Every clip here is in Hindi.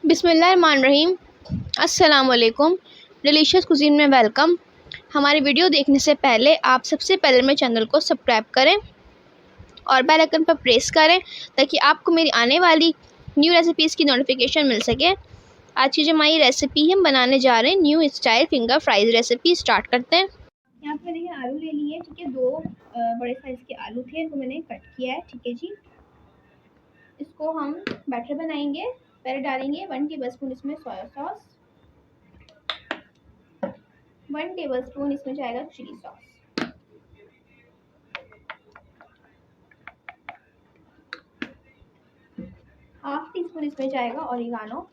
बिस्मिल्लाहिर्रहमानिर्रहीम। अस्सलाम वालेकुम। डिलीशियस कुज़ीन में वेलकम। हमारी वीडियो देखने से पहले आप सबसे पहले मेरे चैनल को सब्सक्राइब करें और बेल आइकन पर प्रेस करें ताकि आपको मेरी आने वाली न्यू रेसिपीज़ की नोटिफिकेशन मिल सके। आज की जो हमारी रेसिपी हम बनाने जा रहे हैं new style finger fries recipe. Start करते हैं। यहाँ पे मैंने आलू ले लिए, ठीक है। दो बड़े साइज़ के आलू थे, इनको मैंने कट किया है, ठीक है जी। इसको हम बैटर बनाएंगे। पहले डालेंगे 1 टेबलस्पून इसमें सोया सॉस, 1 टेबलस्पून इसमें जाएगा chilli sauce, half teaspoon इसमें जाएगा ऑरिगानो,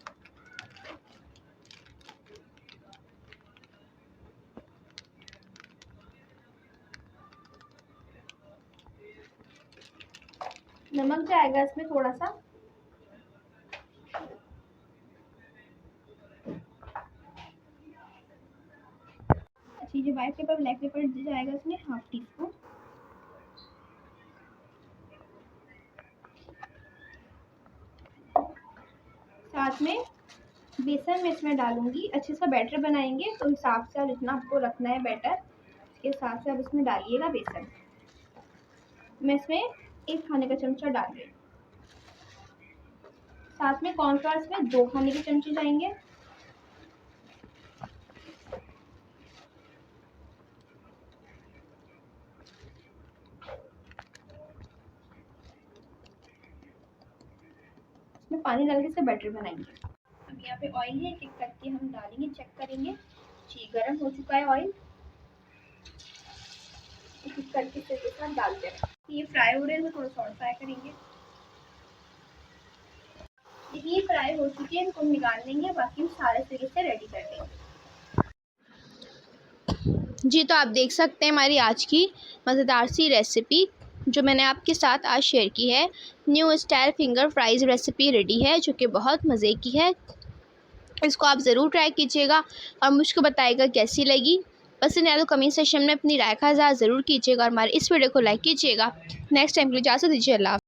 नमक जाएगा इसमें थोड़ा सा, अच्छी जो व्हाइट पेपर ब्लैक पेपर जाएगा इसमें हाफ टी स्पून, साथ में बेसन में इसमें डालूंगी। अच्छे सा बैटर बनाएंगे तो हिसाब से जितना आपको रखना है बैटर उसके हिसाब से आप इसमें डालिएगा बेसन। मैं इसमें 1 खाने का चमचा डाल रही हूँ। साथ में कॉर्नफ्लोर इसमें 2 खाने के चमचे जाएंगे। इसमें पानी डाल के इसे बैटर बनाएंगे। अब यहाँ पे ऑयल है, एक एक करके हम डालेंगे, चेक करेंगे। जी गर्म हो चुका है ऑयल, एक एक करके इसे के साथ डालते हैं। ये फ्राई हो रहे हैं तो थोड़ा सा और फ्राई करेंगे। ये फ्राई हो चुके हैं, इनको निकाल लेंगे, बाकी हम सारे तरीके से रेडी कर लेंगे। जी तो आप देख सकते हैं हमारी आज की मज़ेदार सी रेसिपी जो मैंने आपके साथ आज शेयर की है। New style finger fries recipe ready है जो कि बहुत मज़े की है। इसको आप ज़रूर ट्राई कीजिएगा और मुझको बताइएगा कैसी लगी। पसंद आए तो कमेंट सेक्शन में अपनी राय का इज़हार ज़रूर कीजिएगा और हमारे इस वीडियो को लाइक कीजिएगा। नेक्स्ट टाइम के लिए इजाज़त दीजिए। अल्लाह।